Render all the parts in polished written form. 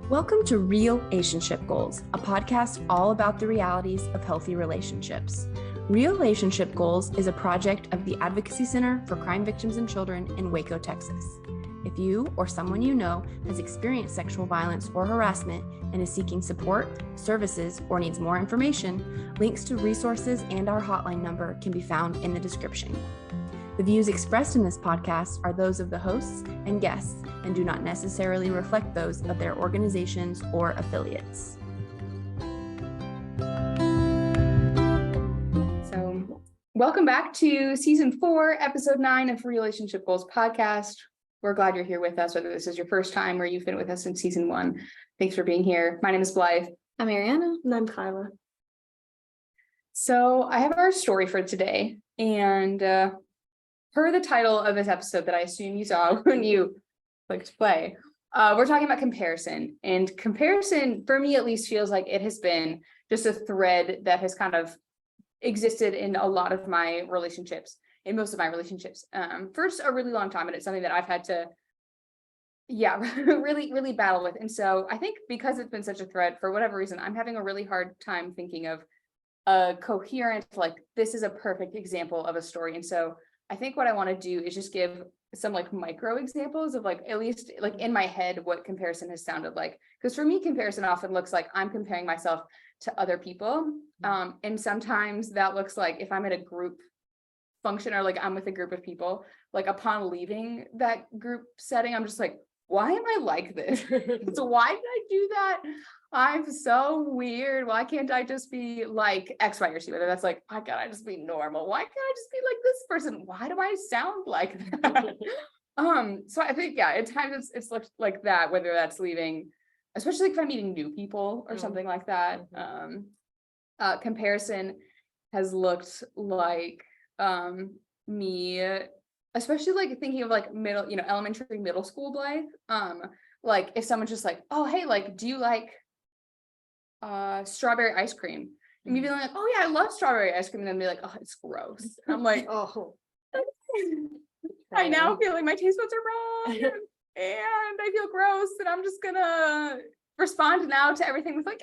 Welcome to Real-ationship Goals, a podcast all about the realities of healthy relationships. Real-ationship Goals is a project of the Advocacy Center for Crime Victims and Children in Waco, Texas. If you or someone you know has experienced sexual violence or harassment and is seeking support, services, or needs more information, links to resources and our hotline number can be found in the description. The views expressed in this podcast are those of the hosts and guests and do not necessarily reflect those of their organizations or affiliates. So, welcome back to Season 4, Episode 9 of Real-ationship Goals podcast. We're glad you're here with us, whether this is your first time or you've been with us in Season 1. Thanks for being here. My name is Blythe. I'm Arianna. And I'm Kyla. So, I have our story for today, and per the title of this episode that I assume you saw when you clicked play, we're talking about comparison. And comparison, for me at least, feels like it has been just a thread that has kind of existed in a lot of my relationships, in most of my relationships, for a really long time. And it's something that I've had to, really battle with. And so I think because it's been such a thread, for whatever reason, I'm having a really hard time thinking of a coherent, like, this is a perfect example of a story. And so I think what I want to do is just give some like micro examples of like, at least like in my head, what comparison has sounded like. Because for me, comparison often looks like I'm comparing myself to other people. And sometimes that looks like if I'm at a group function or like I'm with a group of people, like upon leaving that group setting, I'm just like, why am I like this? So why did I do that? I'm so weird. Why can't I just be like X, Y, or Z? Whether that's like, why can't I just be normal? Why can't I just be like this person? Why do I sound like that? So I think, at times it's looked like that, whether that's leaving, especially if I'm meeting new people or something like that. Comparison has looked like me, especially like thinking of like elementary, middle school Blythe. Like if someone's just like, oh, hey, like, do you like strawberry ice cream? And me being like, oh yeah, I love strawberry ice cream, and then be like, oh, it's gross. And I'm like, oh, I now feel like my taste buds are wrong, and I feel gross, and I'm just gonna respond now to everything with like,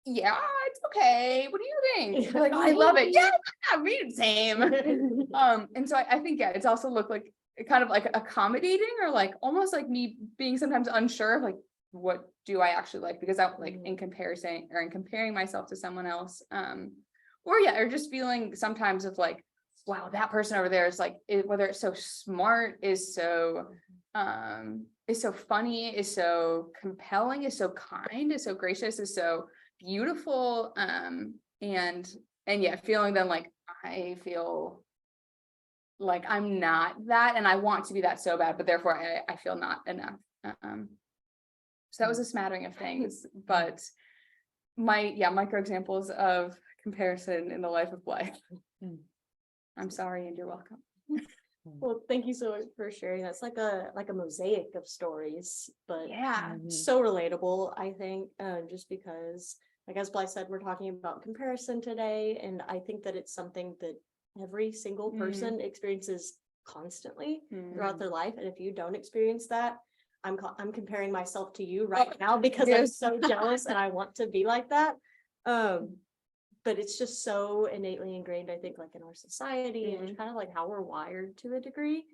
yeah, it's okay. What do you think? Like, oh, I love it. Yeah, me same. And so I think it's also looked like kind of like accommodating, or like almost like me being sometimes unsure of like, what do I actually like, because I'm like in comparing myself to someone else, or just feeling sometimes of like, wow, that person over there is like, whether it's so smart, is so funny, is so compelling, is so kind, is so gracious, is so beautiful, and feeling then like I feel like I'm not that, and I want to be that so bad, but therefore I feel not enough. So that was a smattering of things, but micro examples of comparison in the life of Blythe. I'm sorry, and you're welcome. Well, thank you so much for sharing. That's like a mosaic of stories, but so relatable, I think, just because, like as Blythe said, we're talking about comparison today, and I think that it's something that every single person experiences constantly throughout their life. And if you don't experience that, I'm comparing myself to you right now because I'm so jealous and I want to be like that. But it's just so innately ingrained, I think, like in our society and kind of like how we're wired to a degree.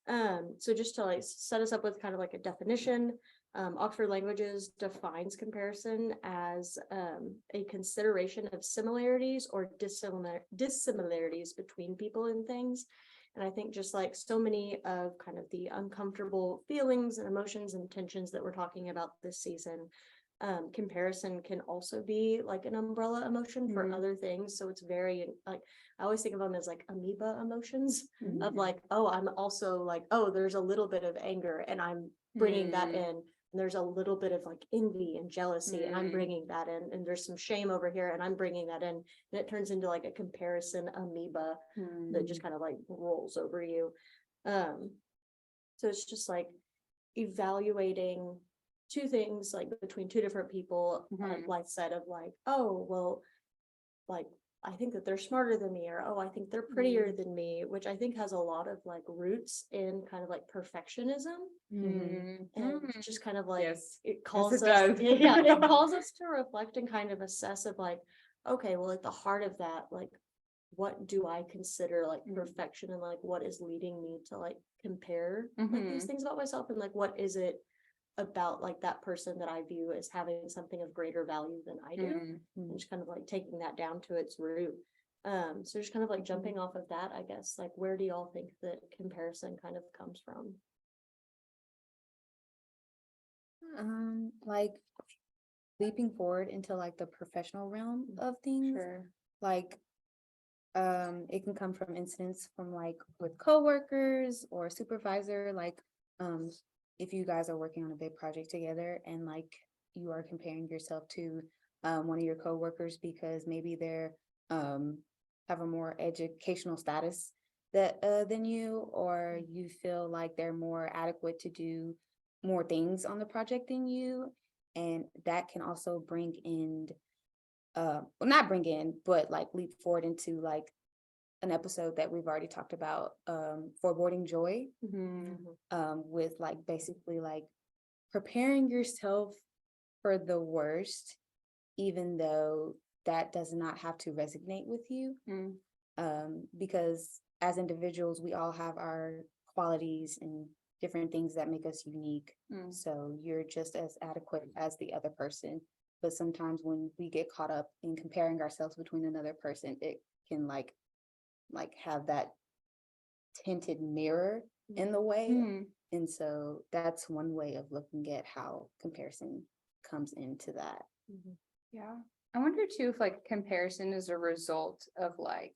So just to like set us up with kind of like a definition, Oxford Languages defines comparison as a consideration of similarities or dissimilarities between people and things. And I think just like so many of kind of the uncomfortable feelings and emotions and tensions that we're talking about this season, comparison can also be like an umbrella emotion for other things. So it's very like, I always think of them as like amoeba emotions of like, oh, I'm also like, oh, there's a little bit of anger and I'm bringing that in. And there's a little bit of like envy and jealousy and I'm bringing that in. And there's some shame over here and I'm bringing that in. And it turns into like a comparison amoeba that just kind of like rolls over you. So it's just like evaluating two things like between two different people, like said of like, oh, well, like I think that they're smarter than me, or oh, I think they're prettier than me, which I think has a lot of like roots in kind of like perfectionism. And just kind of like Yes. it calls Yes, it us does. yeah, it calls us to reflect and kind of assess of like, okay, well at the heart of that, like what do I consider like perfection, and like what is leading me to like compare like these things about myself, and like what is it about like that person that I view as having something of greater value than I do, and just kind of like taking that down to its root. So just kind of like jumping off of that, I guess, like where do y'all think that comparison kind of comes from? Like leaping forward into like the professional realm of things, like it can come from incidents from like with coworkers or supervisor, like if you guys are working on a big project together and like you are comparing yourself to one of your coworkers because maybe they're have a more educational status that than you, or you feel like they're more adequate to do more things on the project than you, and that can also bring in well, not bring in, but like leap forward into like an episode that we've already talked about, foreboding joy, with like basically like preparing yourself for the worst, even though that does not have to resonate with you. Because as individuals, we all have our qualities and different things that make us unique. So you're just as adequate as the other person. But sometimes when we get caught up in comparing ourselves between another person, it can like have that tinted mirror in the way. And so that's one way of looking at how comparison comes into that. Yeah. I wonder too if like comparison is a result of like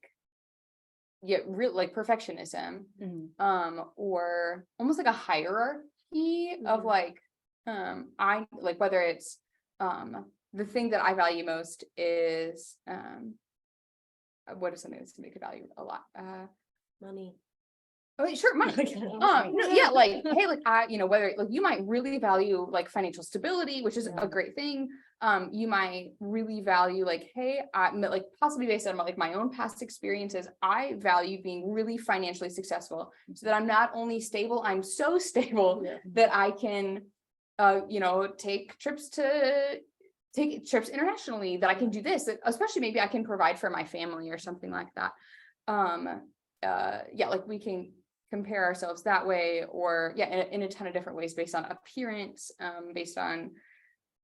real like perfectionism, or almost like a hierarchy of like I like whether it's the thing that I value most is what is something that's gonna make a value a lot? Money. Oh, wait, sure, money. No, yeah, like, hey, like, whether like you might really value like financial stability, which is a great thing. You might really value like, hey, like possibly based on like my own past experiences, I value being really financially successful, so that I'm not only stable, I'm so stable that I can, take trips internationally, that I can do this, especially maybe I can provide for my family or something like that. Like we can compare ourselves that way, or in a ton of different ways, based on appearance, based on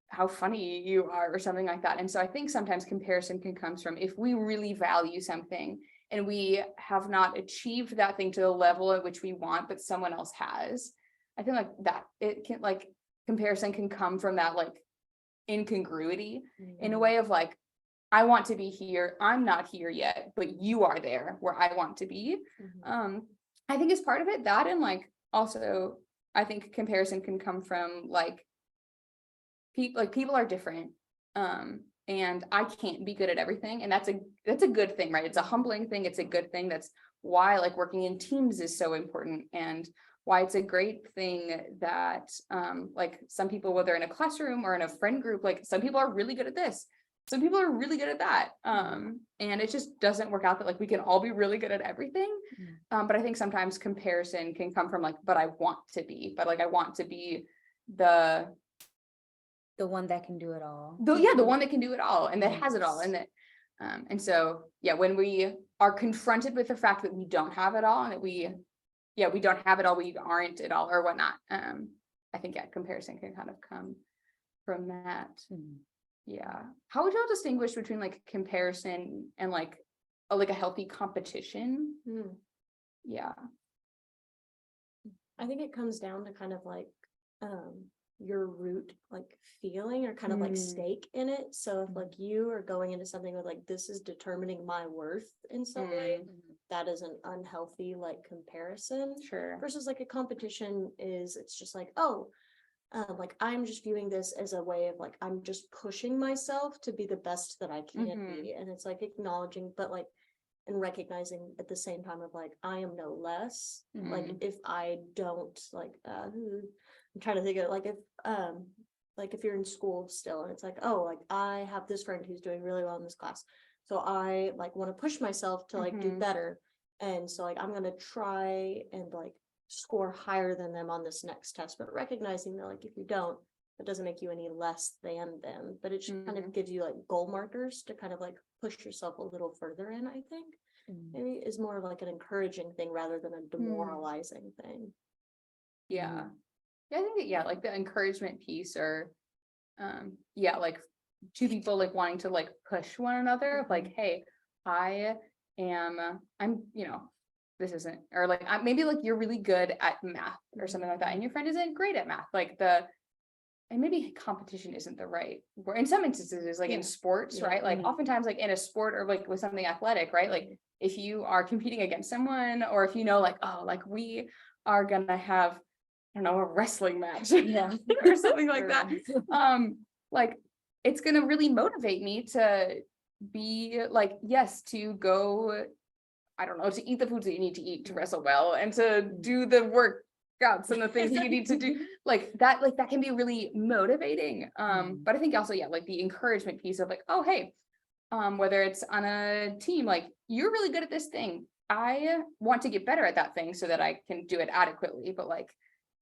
how funny you are or something like that. And so I think sometimes comparison can come from if we really value something and we have not achieved that thing to the level at which we want, but someone else has. I think like that it can like comparison can come from that like incongruity in a way of like, I want to be here, I'm not here yet, but you are there where I want to be. I think it's part of it, that, and like also I think comparison can come from like people are different, and I can't be good at everything, and that's a good thing, right? It's a humbling thing, it's a good thing. That's why like working in teams is so important, and why it's a great thing that like some people, whether in a classroom or in a friend group, like some people are really good at this, some people are really good at that, and it just doesn't work out that like we can all be really good at everything. But I think sometimes comparison can come from like, I want to be The one that can do it all. the one that can do it all and that has it all, and that and so when we are confronted with the fact that we don't have it all, and that we don't have it all, we aren't it all or whatnot, I think comparison can kind of come from that. How would y'all distinguish between like comparison and like a healthy competition? I think it comes down to kind of like your root like feeling or kind of like stake in it. So if like you are going into something with like, this is determining my worth in some way, that is an unhealthy like comparison. Versus like a competition is, it's just like, like I'm just viewing this as a way of like, I'm just pushing myself to be the best that I can be. And it's like acknowledging, but like, and recognizing at the same time of like, I am no less. Like if I don't like, I'm trying to think of like if you're in school still and it's like, oh, like I have this friend who's doing really well in this class, So I like want to push myself to like do better. And so like I'm gonna try and like score higher than them on this next test, but recognizing that like if you don't, it doesn't make you any less than them, but it just kind of gives you like goal markers to kind of like push yourself a little further in, I think. Maybe is more of like an encouraging thing rather than a demoralizing thing. Yeah. Yeah, I think that, yeah, like the encouragement piece, or yeah, like two people like wanting to like push one another of like, hey, I'm, you know, this isn't, or like maybe like you're really good at math or something like that, and your friend isn't great at math, like and maybe competition isn't the right word. In some instances, like in sports, right? Like oftentimes like in a sport or like with something athletic, right? Like if you are competing against someone, or if you know like, oh, like we are gonna have, I don't know, a wrestling match or something like that. Like it's gonna really motivate me to be like, yes, to go, I don't know, to eat the foods that you need to eat to wrestle well, and to do the workouts and the things that you need to do, like that can be really motivating. But I think also, yeah, like the encouragement piece of like, oh, hey, whether it's on a team, like you're really good at this thing, I want to get better at that thing so that I can do it adequately, but like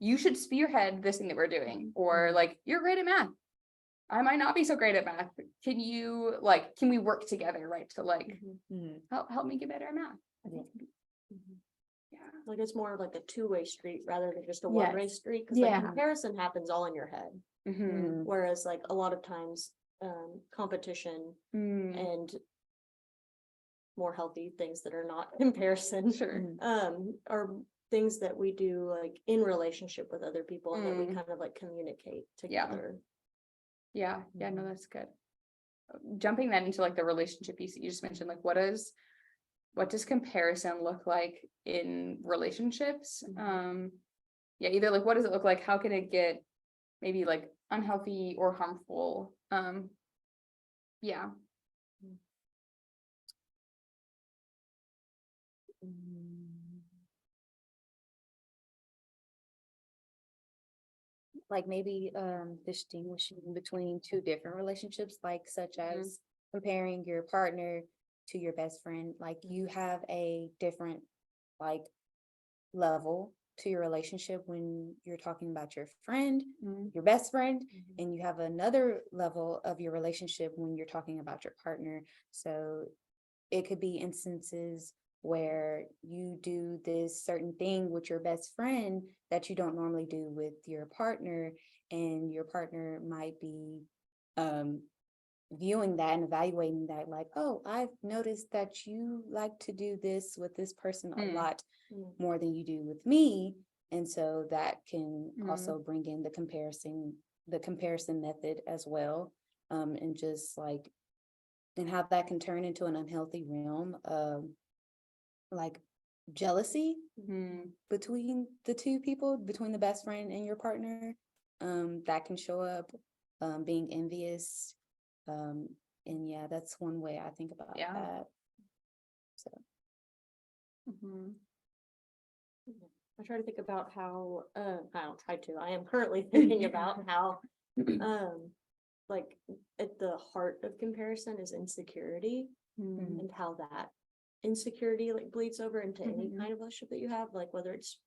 you should spearhead this thing that we're doing, or like you're great at math, I might not be so great at math, can we work together, right, to like help me get better at math. I think yeah, like it's more of like a two-way street rather than just a one-way street, because like comparison happens all in your head. Whereas like a lot of times competition and more healthy things that are not comparison are things that we do like in relationship with other people, and that we kind of like communicate together. Yeah, no, that's good. Jumping then into like the relationship piece that you just mentioned, like what does comparison look like in relationships? Yeah, either like what does it look like? How can it get maybe like unhealthy or harmful? Yeah. Like maybe distinguishing between two different relationships, like such as comparing your partner to your best friend. Like you have a different like level to your relationship when you're talking about your friend, your best friend, and you have another level of your relationship when you're talking about your partner. So it could be instances where you do this certain thing with your best friend that you don't normally do with your partner, and your partner might be viewing that and evaluating that like, oh, I've noticed that you like to do this with this person a lot more than you do with me. And so that can also bring in the comparison method as well. And just like, and how that can turn into an unhealthy realm of like jealousy between the two people, between the best friend and your partner. That can show up, being envious. And yeah, that's one way I think about that. So I try to think about how I am currently thinking about how like at the heart of comparison is insecurity, and how that insecurity like bleeds over into any kind of relationship that you have, like whether it's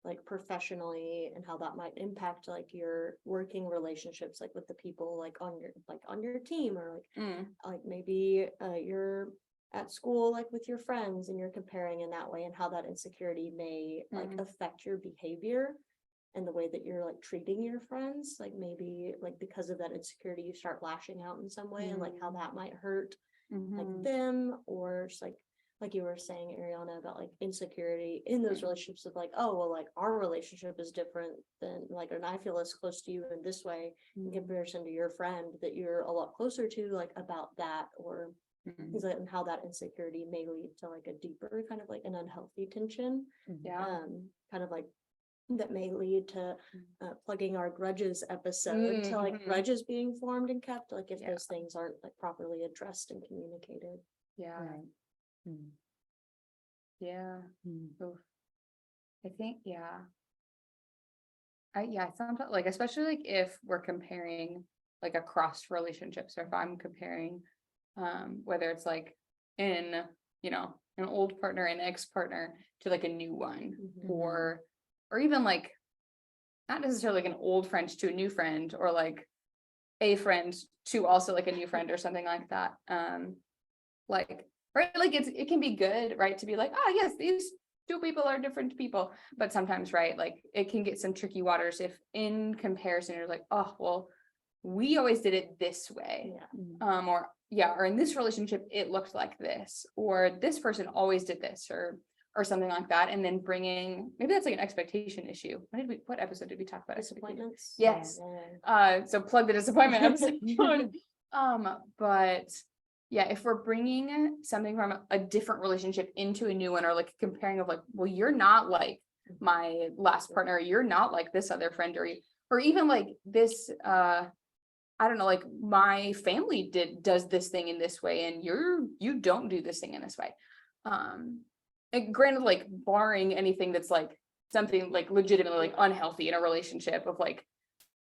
like professionally, and how that might impact like your working relationships, like with the people like on your team, or like maybe you're at school like with your friends and you're comparing in that way, and how that insecurity may like affect your behavior and the way that you're like treating your friends. Like maybe like because of that insecurity you start lashing out in some way, and like how that might hurt like them, or just like you were saying, Arianna, about like insecurity in those relationships of like, oh, well, like our relationship is different than like, and I feel as close to you in this way in comparison to your friend that you're a lot closer to, like about that, or things like, and how that insecurity may lead to like a deeper kind of like an unhealthy tension. Kind of like that may lead to plugging our grudges episode to like grudges being formed and kept, like if those things aren't like properly addressed and communicated. I think sometimes like, especially like if we're comparing like across relationships, or if I'm comparing whether it's like in, an old partner, an ex-partner to like a new one, or even like not necessarily like an old friend to a new friend, or like a friend to also like a new friend or something like that. Like, right, like it can be good, right, to be like, oh yes, these two people are different people, but sometimes, right, like it can get some tricky waters if in comparison you're like, oh well, we always did it this way, or in this relationship it looked like this, or this person always did this, or something like that, and then bringing, maybe that's like an expectation issue. What episode did we talk about disappointments? Yes. So plug the disappointment episode. But yeah, if we're bringing something from a different relationship into a new one, or like comparing of like, well, you're not like my last partner, you're not like this other friend, or even like this, I don't know, like my family does this thing in this way, and you don't do this thing in this way. And granted, like barring anything that's like something like legitimately like unhealthy in a relationship, of like,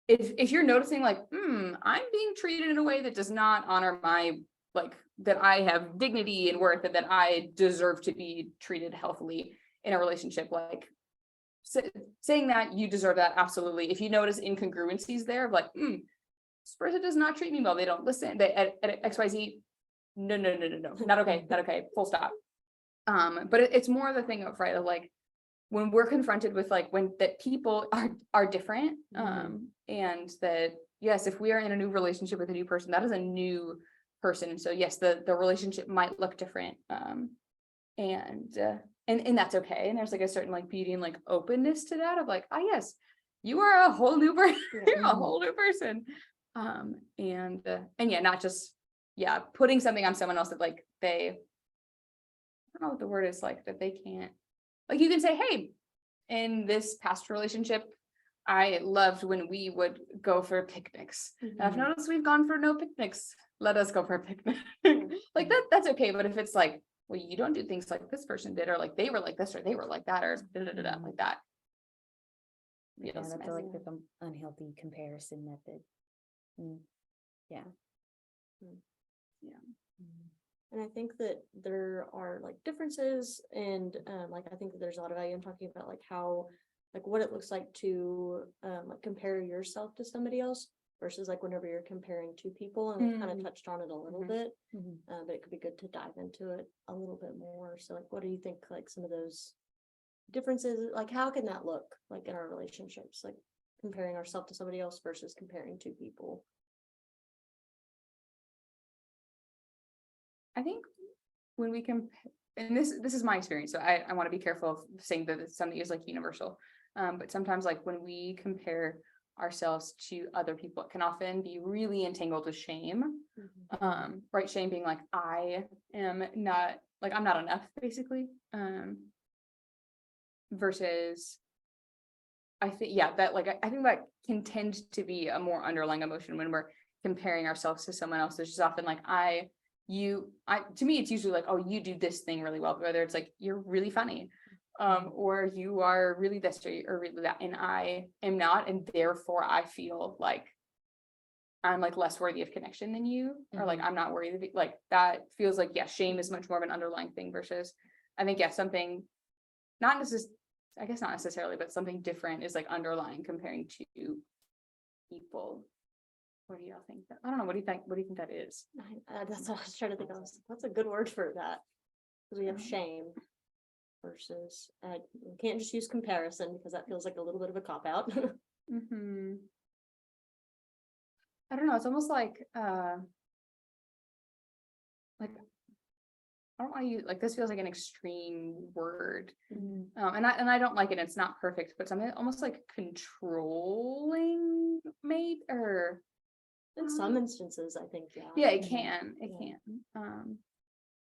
if you're noticing like, I'm being treated in a way that does not honor my, like, that I have dignity and worth, and that I deserve to be treated healthily in a relationship, like saying that you deserve that, absolutely. If you notice incongruencies there of like, this person does not treat me well, they don't listen, they at XYZ, no, not okay, full stop. But it's more the thing of, right, of like, when we're confronted with like, when that people are different, and that, yes, if we are in a new relationship with a new person, that is a new person, and so yes, the relationship might look different, and that's okay, and there's like a certain like beauty and like openness to that, of like, yes, you are a whole new person, you're a whole new person, and yeah, not just putting something on someone else that like they, I don't know what the word is, like that they can't, like, you can say, hey, in this past relationship, I loved when we would go for picnics. And I've noticed we've gone for no picnics. Let us go for a picnic. Like that's okay. But if it's like, well, you don't do things like this person did, or like they were like this, or they were like that, or like that. Yeah, that's like an unhealthy comparison method. Yeah. And I think that there are like differences, and like I think that there's a lot of value in talking about like how, like what it looks like to like compare yourself to somebody else versus like whenever you're comparing two people, and we kind of touched on it a little bit, but it could be good to dive into it a little bit more. So like, what do you think like some of those differences, like how can that look like in our relationships, like comparing ourselves to somebody else versus comparing two people? I think when we compare, and this is my experience, so I want to be careful of saying that it's something is like universal, but sometimes like when we compare ourselves to other people, it can often be really entangled with shame, right? Shame being like, I am not, like, I'm not enough, basically, versus I think, that like, I think that can tend to be a more underlying emotion when we're comparing ourselves to someone else. It's just often like, to me, it's usually like, oh, you do this thing really well, whether it's like, you're really funny, or you are really this, or really that, and I am not, and therefore I feel like I'm like less worthy of connection than you, or like I'm not worthy of it. Like that feels like, shame is much more of an underlying thing, versus I think something not necessarily, but something different is like underlying comparing to people. What do y'all think? I don't know. What do you think? What do you think that is? That's what I was trying to think of. What's a good word for that? Because we have shame versus, we can't just use comparison, because that feels like a little bit of a cop-out. I don't know. It's almost like I don't want to use, like, this feels like an extreme word, and I don't like it. It's not perfect, but something almost like controlling, maybe, or in some instances, I think, it can,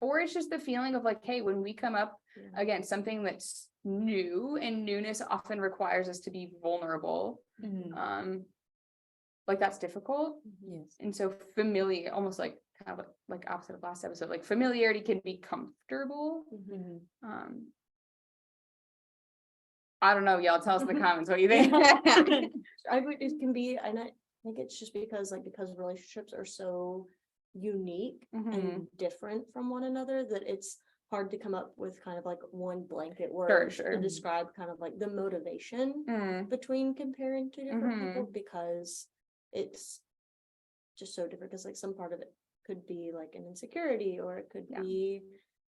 or it's just the feeling of like, hey, when we come up against something that's new, and newness often requires us to be vulnerable, like that's difficult. And so familiar, almost like kind of like opposite of last episode, like familiarity can be comfortable. I don't know, y'all, tell us in the comments what you think. It can be, and I think it's just because relationships are so unique and different from one another that it's hard to come up with kind of like one blanket word to describe kind of like the motivation between comparing two different people, because it's just so different. Because like some part of it could be like an insecurity, or it could be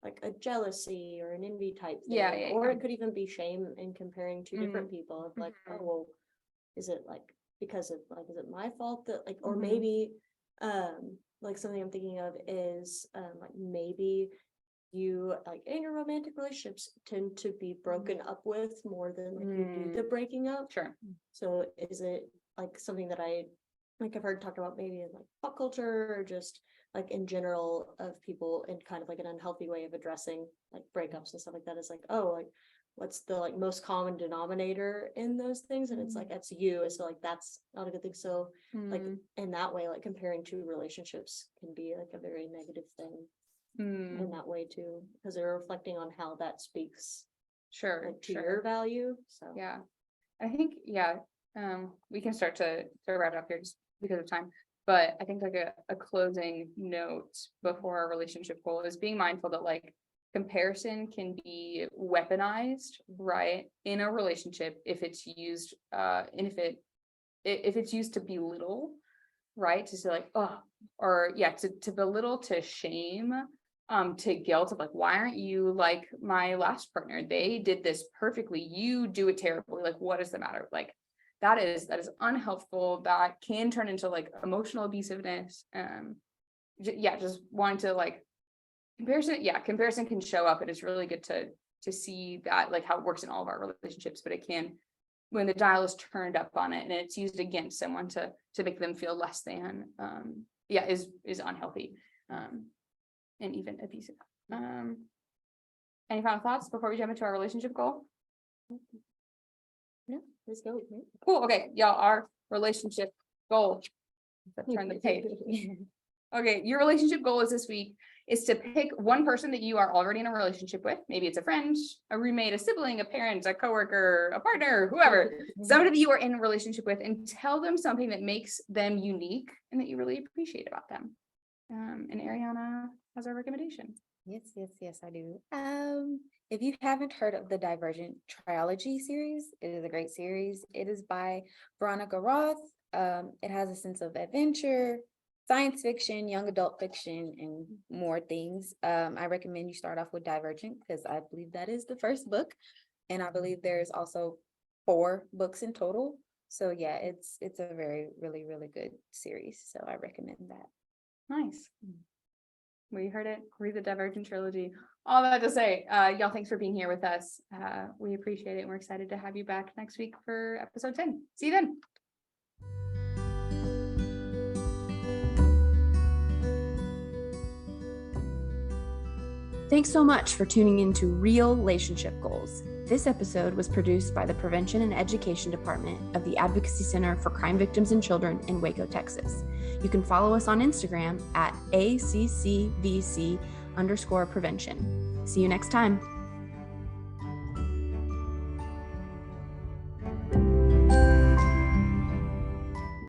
like a jealousy or an envy type thing, or it could even be shame in comparing two different people of like, oh well, is it like because of like, is it my fault that like, or maybe like something I'm thinking of is like maybe you like in your romantic relationships tend to be broken up with more than like you do the breaking up. So is it like something that I like I've heard talked about maybe in like pop culture, or just like in general of people in kind of like an unhealthy way of addressing like breakups and stuff like that, is like, oh, like what's the like most common denominator in those things, and it's like that's you, and so like that's not a good thing. So like in that way, like comparing two relationships can be like a very negative thing in that way too, because they're reflecting on how that speaks like, to your value. So I think we can start to wrap it up here just because of time, but I think like a closing note before our relationship goal is being mindful that like comparison can be weaponized, right, in a relationship if it's used and if it's used to belittle, right, to say like, oh, or to belittle, to shame, to guilt of like, why aren't you like my last partner? They did this perfectly, you do it terribly, like what is the matter? Like that is unhelpful. That can turn into like emotional abusiveness. Just wanting to like comparison can show up, and it's really good to see that like how it works in all of our relationships, but it can, when the dial is turned up on it and it's used against someone to make them feel less than, is unhealthy, and even abusive. Any final thoughts before we jump into our relationship goal? No, let's go. Cool. Okay, y'all, our relationship goal. Let's turn the page. Okay, your relationship goal is this week is to pick one person that you are already in a relationship with. Maybe it's a friend, a roommate, a sibling, a parent, a coworker, a partner, whoever, somebody that you are in a relationship with, and tell them something that makes them unique and that you really appreciate about them. And Arianna has our recommendation. Yes, I do. If you haven't heard of the Divergent trilogy series, it is a great series. It is by Veronica Roth. It has a sense of adventure, science fiction, young adult fiction, and more things. I recommend you start off with Divergent because I believe that is the first book, and I believe there's also 4 books in total. So yeah, it's a very, really, really good series. So I recommend that. Nice. We heard it. Read the Divergent trilogy. All that to say, y'all, thanks for being here with us. We appreciate it, and we're excited to have you back next week for episode 10. See you then. Thanks so much for tuning in to Real-ationship Goals. This episode was produced by the Prevention and Education Department of the Advocacy Center for Crime Victims and Children in Waco, Texas. You can follow us on Instagram at ACCVC_prevention. See you next time.